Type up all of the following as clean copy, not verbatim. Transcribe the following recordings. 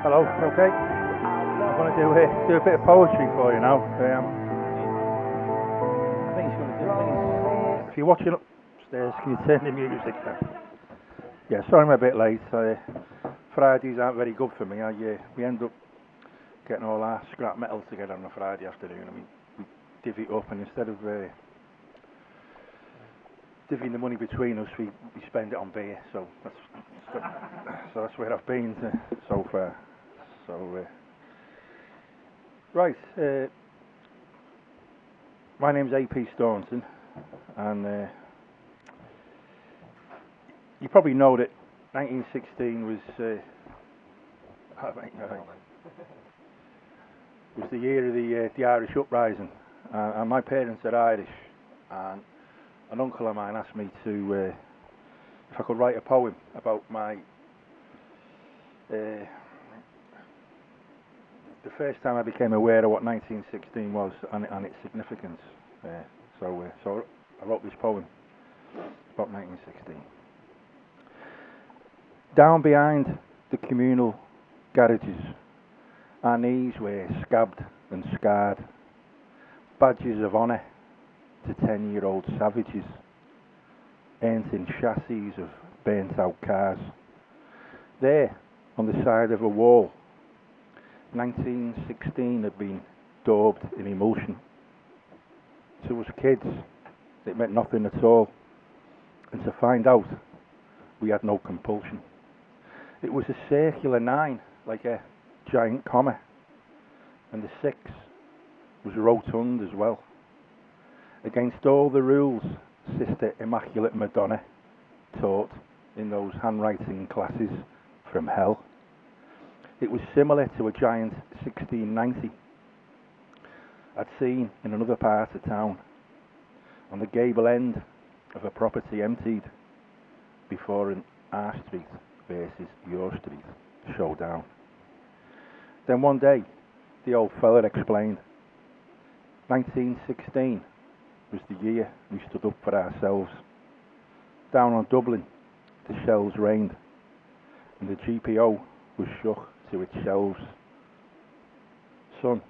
Hello, okay. I'm going to do a bit of poetry for you now. I think he's going to do it. If you're watching upstairs, can you turn the music down? Yeah, sorry I'm a bit late. Fridays aren't very good for me. We end up getting all our scrap metal together on a Friday afternoon, and we divvy it up, and instead of divvying the money between us, we spend it on beer. So that's where I've been so far. So right, my name's AP Staunton, and you probably know that 1916 was the year of the Irish uprising, and my parents are Irish, and an uncle of mine asked me to if I could write a poem about my the first time I became aware of what 1916 was and its significance. So I wrote this poem about 1916. Down behind the communal garages, our knees were scabbed and scarred, badges of honour to 10-year-old savages, earned in chassis of burnt-out cars. There, on the side of a wall, 1916 had been daubed in emulsion. To us kids, it meant nothing at all, and to find out, we had no compulsion. It was a circular 9, like a giant comma, and the 6 was rotund as well. Against all the rules Sister Immaculate Madonna taught in those handwriting classes from hell. It was similar to a giant 1690 I'd seen in another part of town, on the gable end of a property emptied before an our street versus your street showdown. Then one day, the old fella explained, 1916 was the year we stood up for ourselves. Down on Dublin, the shells rained, and the GPO was shook to its shelves. Son,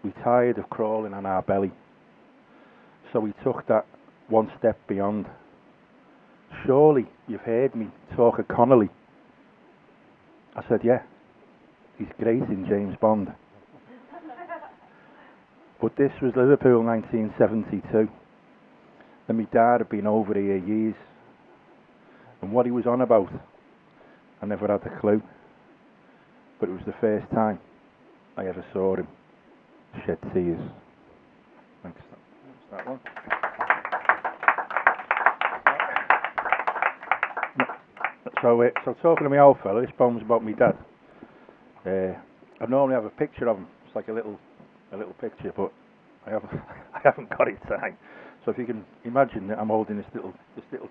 we tired of crawling on our belly, so we took that one step beyond. Surely you've heard me talk of Connolly. I said, yeah, he's great in James Bond. But this was Liverpool 1972, and my dad had been over here years, and what he was on about, I never had a clue. But it was the first time I ever saw him shed tears. Thanks. That's that one. So talking to my old fella, this poem's about my dad. I normally have a picture of him. It's like a little picture, but I haven't got it tonight. So if you can imagine that I'm holding this little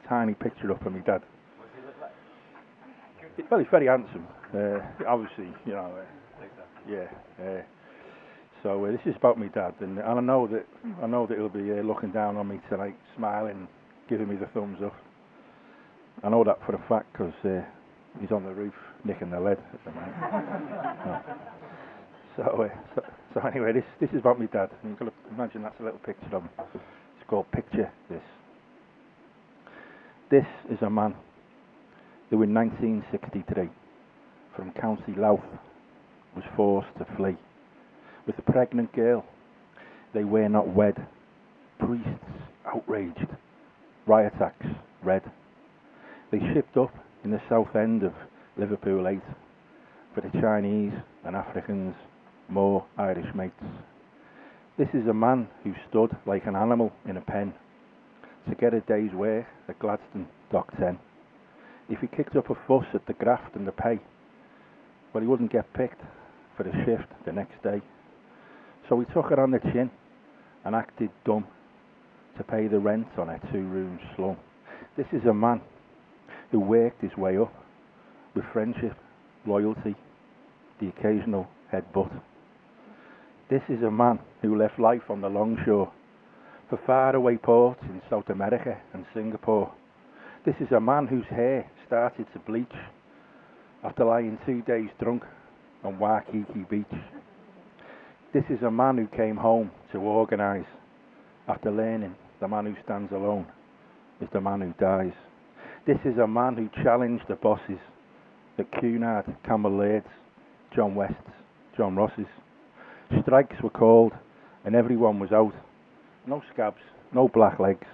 tiny picture up of my dad. What does he look like? Well, he's very handsome. Obviously, you know. Yeah. So this is about my dad, and I know that he'll be looking down on me tonight, smiling, giving me the thumbs up. I know that for a fact because he's on the roof nicking the lead at the moment. So anyway, this is about my dad. And you've got to imagine that's a little picture of him. It's called Picture This. This is a man who in 1963 from County Louth was forced to flee. With a pregnant girl, they were not wed. Priests outraged. Riot acts read. They shipped up in the south end of Liverpool 8 for the Chinese and Africans, more Irish mates. This is a man who stood like an animal in a pen to get a day's work at Gladstone Dock 10. If he kicked up a fuss at the graft and the pay, well, he wouldn't get picked for the shift the next day. So he took it on the chin and acted dumb to pay the rent on a 2-room slum. This is a man who worked his way up with friendship, loyalty, the occasional headbutt. This is a man who left life on the longshore for faraway ports in South America and Singapore. This is a man whose hair started to bleach after lying 2 days drunk on Waikiki Beach. This is a man who came home to organise after learning the man who stands alone is the man who dies. This is a man who challenged the bosses at Cunard, Campbell Laird's, John West's, John Ross's. Strikes were called and everyone was out. No scabs, no black legs.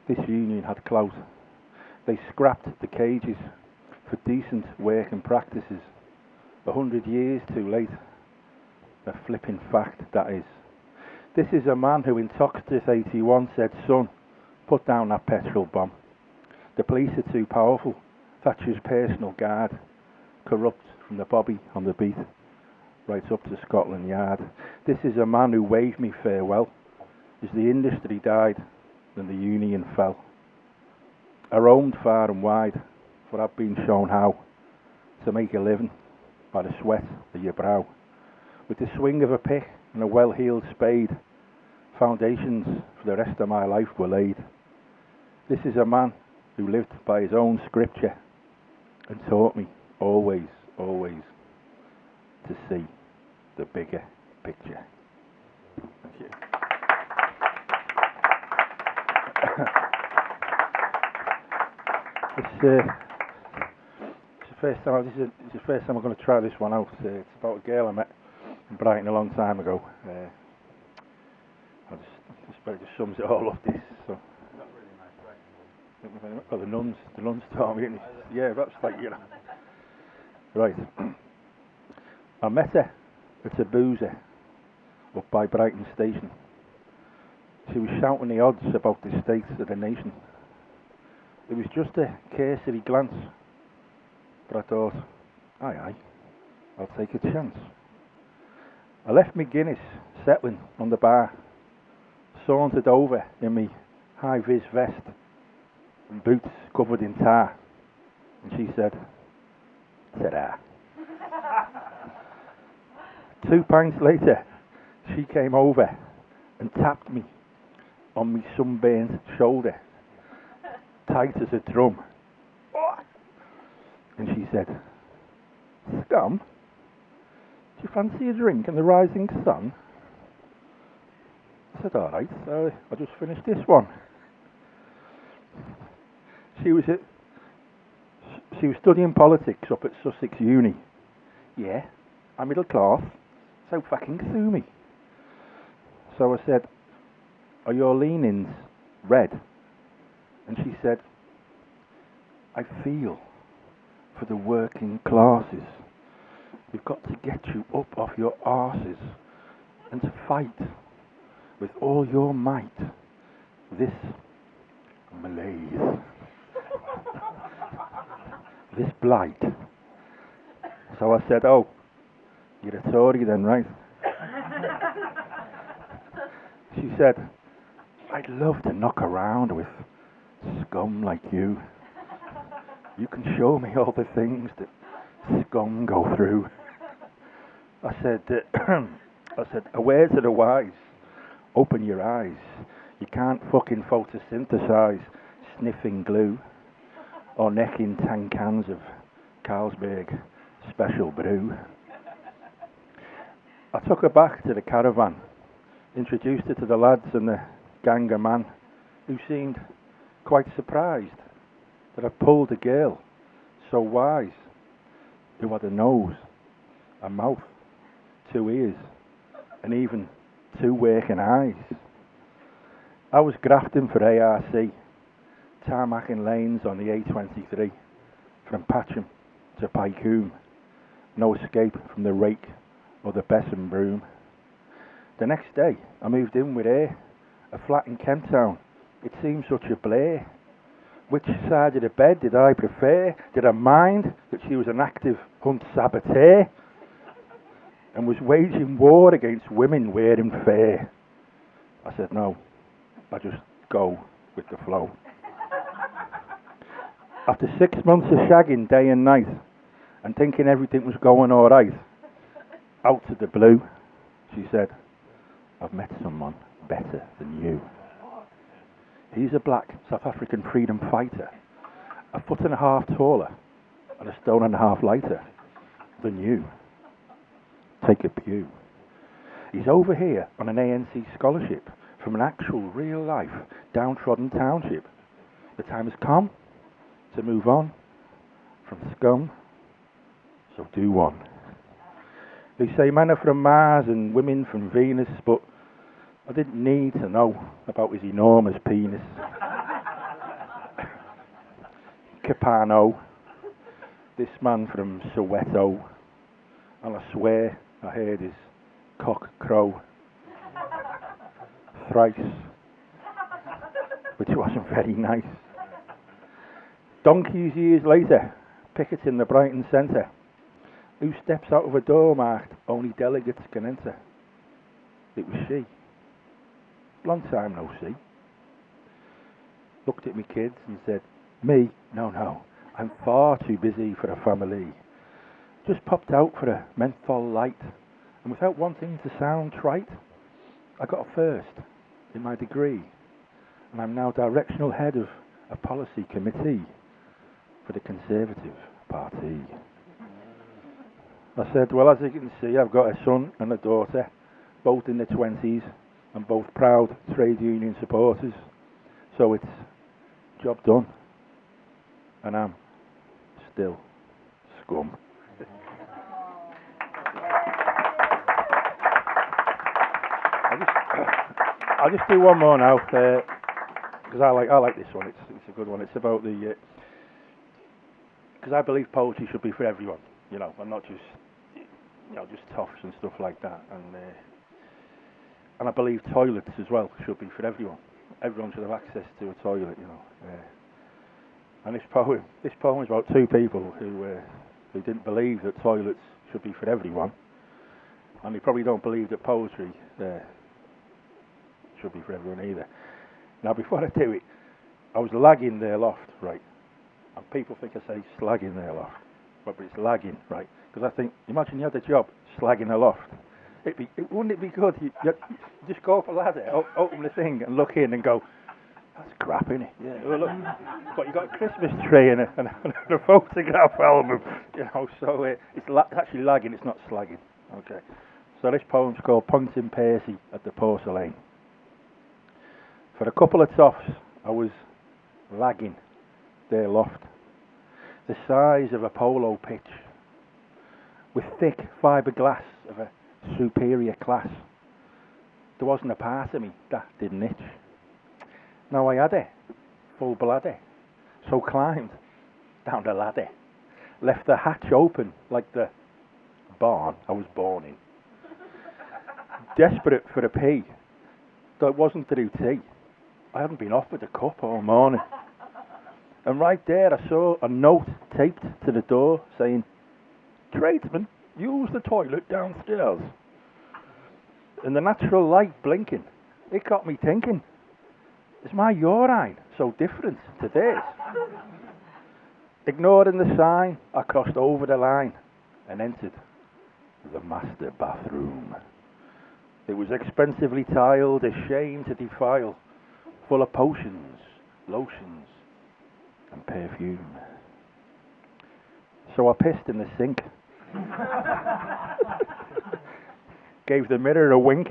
This union had clout. They scrapped the cages for decent working practices. 100 years too late. A flipping fact, that is. This is a man who in Toxtis 81 said, son, put down that petrol bomb. The police are too powerful. Thatcher's personal guard. Corrupt from the bobby on the beat, right up to Scotland Yard. This is a man who waved me farewell as the industry died and the union fell. I roamed far and wide, for I've been shown how to make a living by the sweat of your brow. With the swing of a pick and a well-heeled spade, foundations for the rest of my life were laid. This is a man who lived by his own scripture and taught me always, always to see the bigger picture. Thank you. It's the first time. It's the first time I'm going to try this one out. It's about a girl I met in Brighton a long time ago. I just sums it all up. This. So. Not really nice Brighton. Oh, the nuns taught me. Yeah, that's like Right. I met her at a boozer up by Brighton Station. She was shouting the odds about the state of the nation. It was just a cursory glance, but I thought, aye, I'll take a chance. I left my Guinness settling on the bar, sauntered over in my high-vis vest and boots covered in tar, and she said, ta-da. 2 pints later, she came over and tapped me on my sunburnt shoulder, tight as a drum. And she said, Scum, do you fancy a drink in the rising sun? I said, all right, I'll just finish this one. She was studying politics up at Sussex Uni. Yeah, I'm middle class, so fucking sue me. So I said, are your leanings red? And she said, I feel for the working classes. We've got to get you up off your arses and to fight with all your might this malaise, this blight. So I said, oh, you're a Tory then, right? She said, I'd love to knock around with scum like you. You can show me all the things that scum go through. I said, a word to the wise, open your eyes. You can't fucking photosynthesize sniffing glue or necking 10 cans of Carlsberg special brew. I took her back to the caravan, introduced her to the lads and the gang of man, who seemed quite surprised that I pulled a girl so wise, who had a nose, a mouth, 2 ears, and even 2 working eyes. I was grafting for ARC, tarmacking lanes on the A23, from Patcham to Pycombe, no escape from the rake or the besom broom. The next day, I moved in with her, a flat in Kent Town. It seemed such a blur. Which side of the bed did I prefer? Did I mind that she was an active hunt saboteur and was waging war against women wearing fair? I said no, I just go with the flow. After 6 months of shagging day and night and thinking everything was going all right, out of the blue, she said, I've met someone better than you. He's a black South African freedom fighter, 1.5 foot taller and 1.5 stones lighter than you. take a pew. He's over here on an ANC scholarship from an actual real-life downtrodden township. The time has come to move on from scum, so do one. They say men are from Mars and women from Venus, but I didn't need to know about his enormous penis. Capano, this man from Soweto, and I swear I heard his cock crow thrice, which wasn't very nice. Donkeys years later, picketing the Brighton Centre. Who steps out of a door marked only delegates can enter? It was she. Long time no see. Looked at me kids and said, me? No, I'm far too busy for a family. Just popped out for a menthol light, and without wanting to sound trite, I got a first in my degree, and I'm now directional head of a policy committee for the Conservative Party. I said, well, as you can see, I've got a son and a daughter, both in their 20s, and both proud trade union supporters, so it's job done, and I'm still scum. I'll just do one more now, because I like this one. It's a good one. It's about the because I believe poetry should be for everyone, and not just just toffs and stuff like that. And I believe toilets as well should be for everyone. Everyone should have access to a toilet, And this poem is about two people who didn't believe that toilets should be for everyone, and they probably don't believe that poetry should be for everyone either. Now, before I do it, I was lagging their loft, right? And people think I say slagging their loft, but it's lagging, right? Because I think, imagine you had a job slagging a loft. Wouldn't it be good? You just go up a ladder, open the thing, and look in and go, that's crap, innit? Yeah. Well, look, but you got a Christmas tree and a photograph album, So it's actually lagging. It's not slagging. Okay. So this poem's called Punting Percy at the Porcelain. For a couple of toffs, I was lagging their loft, the size of a polo pitch, with thick fiberglass of a superior class. There wasn't a part of me that didn't itch. Now I had it, full bladder, so climbed down the ladder, left the hatch open like the barn I was born in. Desperate for a pee, though it wasn't through tea. I hadn't been offered a cup all morning. And right there I saw a note taped to the door saying, tradesman, use the toilet downstairs. And the natural light blinking, it got me thinking, is my urine so different to theirs? Ignoring the sign, I crossed over the line and entered the master bathroom. It was expensively tiled, a shame to defile, full of potions, lotions, and perfume. So I pissed in the sink, gave the mirror a wink,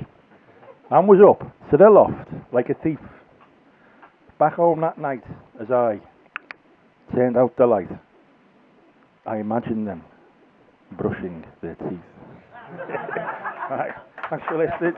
and was up to the loft like a thief. Back home that night, as I turned out the light, I imagined them brushing their teeth. Right, thanks for listening.